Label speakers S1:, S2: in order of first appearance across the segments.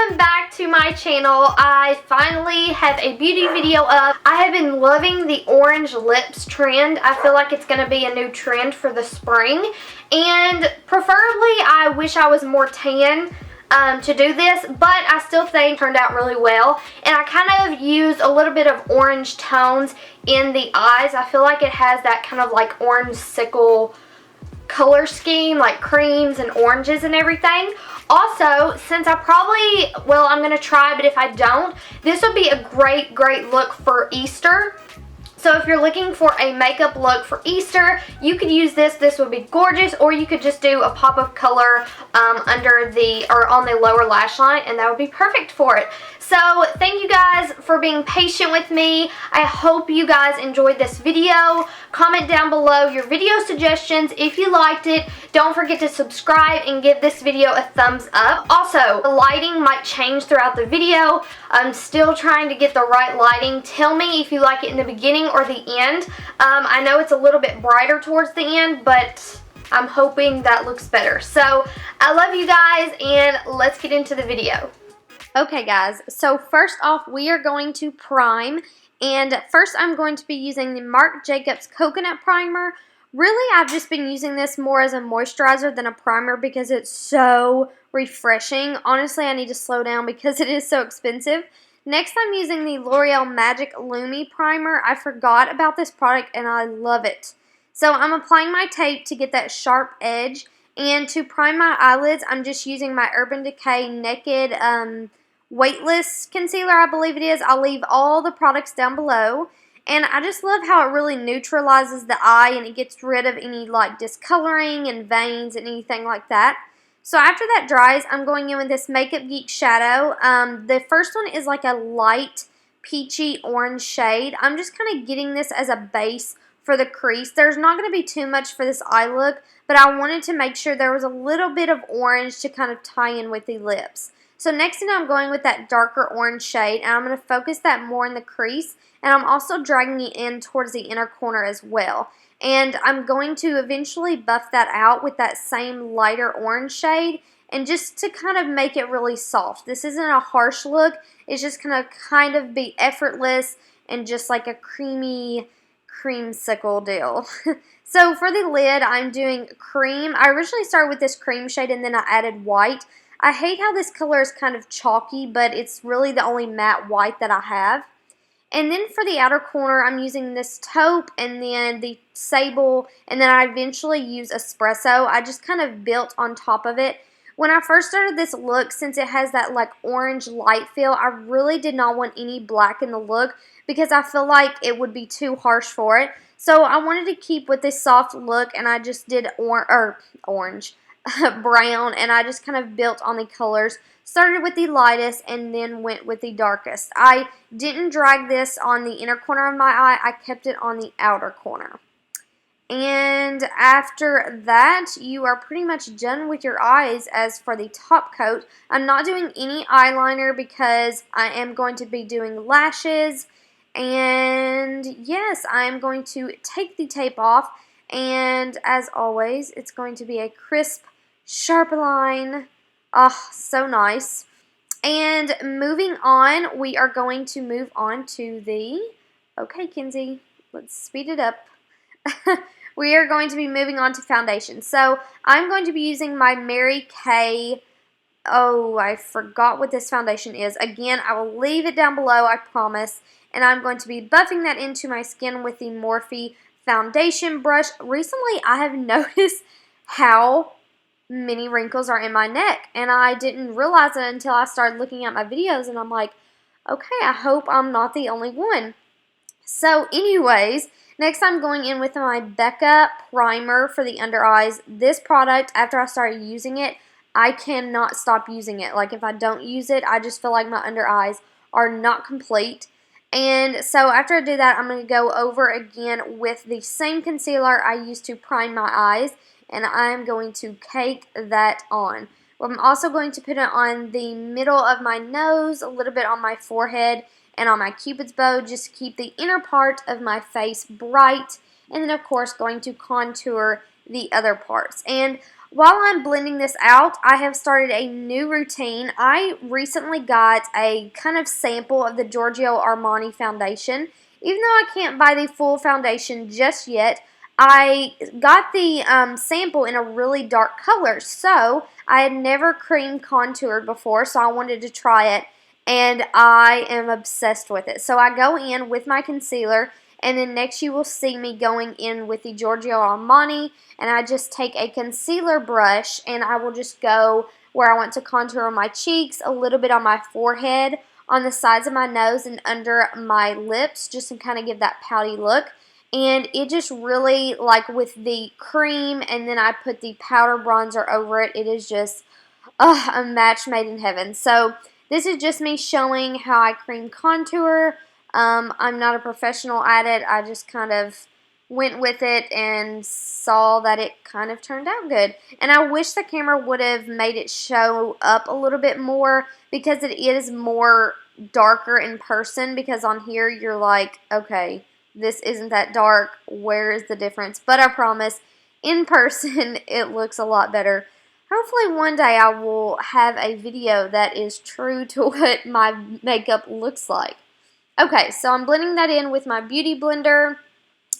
S1: Welcome back to my channel. I finally have a beauty video up. I have been loving the orange lips trend. I feel like it's going to be a new trend for the spring, and preferably I wish I was more tan to do this, but I still think it turned out really well. And I kind of used a little bit of orange tones in the eyes. I feel like it has that kind of like orange sickle color scheme, like creams and oranges and everything. Also, since I'm going to try, but if I don't, this would be a great look for Easter. So if you're looking for a makeup look for Easter, you could use this. This would be gorgeous, or you could just do a pop of color under the, or on the lower lash line, and that would be perfect for it. So thank you guys for being patient with me. I hope you guys enjoyed this video. Comment down below your video suggestions if you liked it. Don't forget to subscribe and give this video a thumbs up. Also, the lighting might change throughout the video. I'm still trying to get the right lighting. Tell me if you like it in the beginning or the end. I know it's a little bit brighter towards the end, but I'm hoping that looks better. So I love you guys, and let's get into the video. Okay guys, so first off we are going to prime, and first I'm going to be using the Marc Jacobs Coconut Primer. Really, I've just been using this more as a moisturizer than a primer because it's so refreshing. Honestly, I need to slow down because it is so expensive. Next, I'm using the L'Oreal Magic Lumi Primer. I forgot about this product and I love it. So I'm applying my tape to get that sharp edge, and to prime my eyelids, I'm just using my Urban Decay Naked Weightless Concealer, I believe it is. I'll leave all the products down below. And I just love how it really neutralizes the eye, and it gets rid of any like discoloring and veins and anything like that. So after that dries, I'm going in with this Makeup Geek shadow. The first one is like a light peachy orange shade. I'm just kind of getting this as a base for the crease. There's not going to be too much for this eye look, but I wanted to make sure there was a little bit of orange to kind of tie in with the lips. So next thing, I'm going with that darker orange shade, and I'm going to focus that more in the crease, and I'm also dragging it in towards the inner corner as well. And I'm going to eventually buff that out with that same lighter orange shade, and just to kind of make it really soft. This isn't a harsh look. It's just going to kind of be effortless and just like a creamy creamsicle deal. So for the lid, I'm doing cream. I originally started with this cream shade, and then I added white. I hate how this color is kind of chalky, but it's really the only matte white that I have. And then for the outer corner, I'm using this taupe and then the sable, and then I eventually use espresso. I just kind of built on top of it. When I first started this look, since it has that like orange light feel, I really did not want any black in the look because I feel like it would be too harsh for it. So I wanted to keep with this soft look, and I just did orange. Brown, and I just kind of built on the colors. Started with the lightest and then went with the darkest. I didn't drag this on the inner corner of my eye. I kept it on the outer corner. And after that, you are pretty much done with your eyes. As for the top coat, I'm not doing any eyeliner because I am going to be doing lashes. And yes, I am going to take the tape off, and as always, it's going to be a crisp, sharp line. Oh, so nice. And moving on, we are going to move on to the, okay Kenzie, let's speed it up. We are going to be moving on to foundation. So I'm going to be using my Mary Kay, oh, I forgot what this foundation is. Again, I will leave it down below, I promise. And I'm going to be buffing that into my skin with the Morphe foundation brush. Recently, I have noticed how many wrinkles are in my neck, and I didn't realize it until I started looking at my videos, and I'm like, okay, I hope I'm not the only one. So anyways, next I'm going in with my Becca primer for the under eyes. This product, after I started using it, I cannot stop using it. Like if I don't use it, I just feel like my under eyes are not complete. And so after I do that, I'm going to go over again with the same concealer I used to prime my eyes, and I'm going to cake that on. I'm also going to put it on the middle of my nose, a little bit on my forehead, and on my cupid's bow, just to keep the inner part of my face bright, and then of course going to contour the other parts. And while I'm blending this out, I have started a new routine. I recently got a kind of sample of the Georgio Armani foundation. Even though I can't buy the full foundation just yet, I got the sample in a really dark color. So I had never cream contoured before, so I wanted to try it, and I am obsessed with it. So I go in with my concealer, and then next you will see me going in with the Georgio Armani, and I just take a concealer brush and I will just go where I want to contour on my cheeks, a little bit on my forehead, on the sides of my nose, and under my lips, just to kind of give that pouty look. And it just really, like with the cream and then I put the powder bronzer over it, it is just a match made in heaven. So this is just me showing how I cream contour. I'm not a professional at it. I just kind of went with it and saw that it kind of turned out good. And I wish the camera would have made it show up a little bit more, because it is more darker in person, because on here you're like, okay, this isn't that dark. Where is the difference? But I promise, in person, it looks a lot better. Hopefully one day I will have a video that is true to what my makeup looks like. Okay, so I'm blending that in with my beauty blender.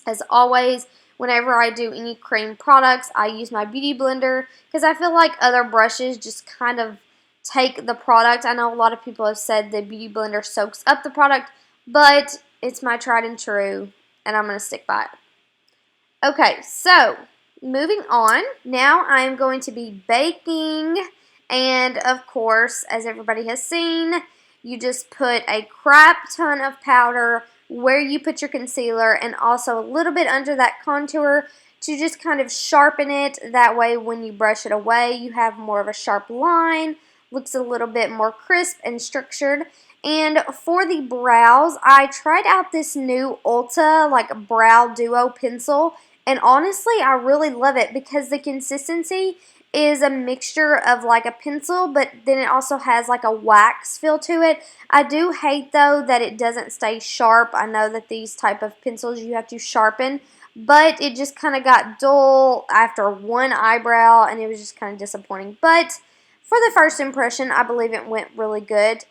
S1: As always, whenever I do any cream products, I use my beauty blender because I feel like other brushes just kind of take the product. I know a lot of people have said the beauty blender soaks up the product, but it's my tried and true, and I'm going to stick by it. Okay, so moving on. Now I am going to be baking, and of course, as everybody has seen, you just put a crap ton of powder where you put your concealer, and also a little bit under that contour to just kind of sharpen it. That way when you brush it away, you have more of a sharp line, looks a little bit more crisp and structured. And for the brows, I tried out this new Ulta like brow duo pencil, and honestly I really love it because the consistency is a mixture of like a pencil, but then it also has like a wax feel to it. I do hate though that it doesn't stay sharp. I know that these type of pencils you have to sharpen, but it just kind of got dull after one eyebrow and it was just kind of disappointing. But for the first impression, I believe it went really good.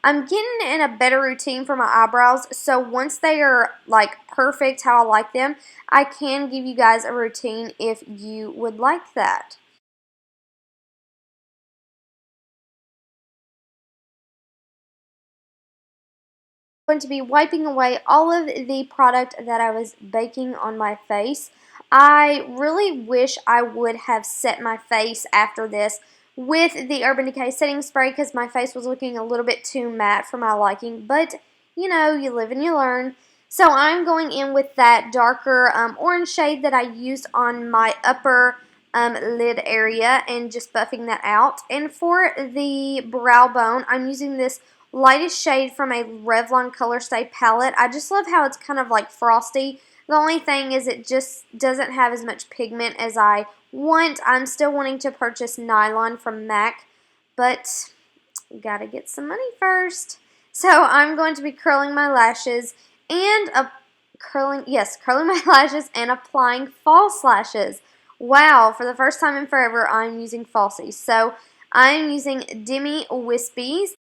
S1: I'm getting in a better routine for my eyebrows, so once they are like perfect how I like them, I can give you guys a routine if you would like that. Going to be wiping away all of the product that I was baking on my face. I really wish I would have set my face after this with the Urban Decay setting spray because my face was looking a little bit too matte for my liking, but you know, you live and you learn. So I'm going in with that darker orange shade that I used on my upper lid area and just buffing that out. And for the brow bone, I'm using this lightest shade from a Revlon Color Stay palette. I just love how it's kind of like frosty. The only thing is it just doesn't have as much pigment as I want. I'm still wanting to purchase Nylon from MAC, but gotta get some money first. So I'm going to be curling my lashes and curling my lashes and applying false lashes. Wow, for the first time in forever, I'm using falsies. So I'm using Demi Wispies.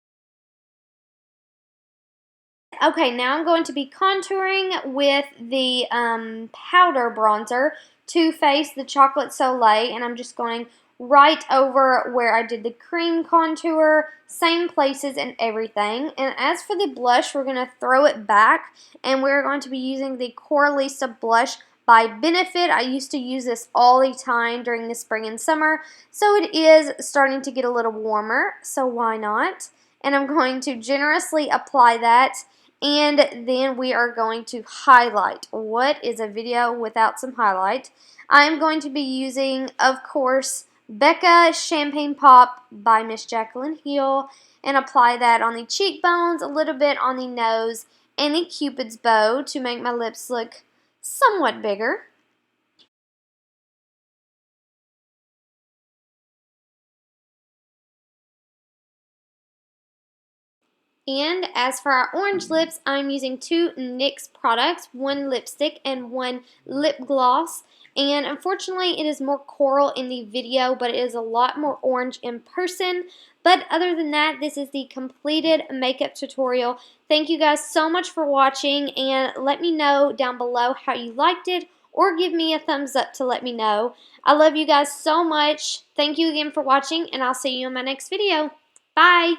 S1: Okay, now I'm going to be contouring with the powder bronzer, Too Faced, the Chocolate Soleil, and I'm just going right over where I did the cream contour, same places and everything. And as for the blush, we're going to throw it back, and we're going to be using the Coralista blush by Benefit. I used to use this all the time during the spring and summer, so it is starting to get a little warmer, so why not? And I'm going to generously apply that. And then we are going to highlight. What is a video without some highlight? I'm going to be using, of course, Becca Champagne Pop by Miss Jaclyn Hill, and apply that on the cheekbones, a little bit on the nose, and the Cupid's bow to make my lips look somewhat bigger. And as for our orange lips, I'm using two NYX products, one lipstick and one lip gloss. And unfortunately, it is more coral in the video, but it is a lot more orange in person. But other than that, this is the completed makeup tutorial. Thank you guys so much for watching, and let me know down below how you liked it, or give me a thumbs up to let me know. I love you guys so much. Thank you again for watching, and I'll see you in my next video. Bye!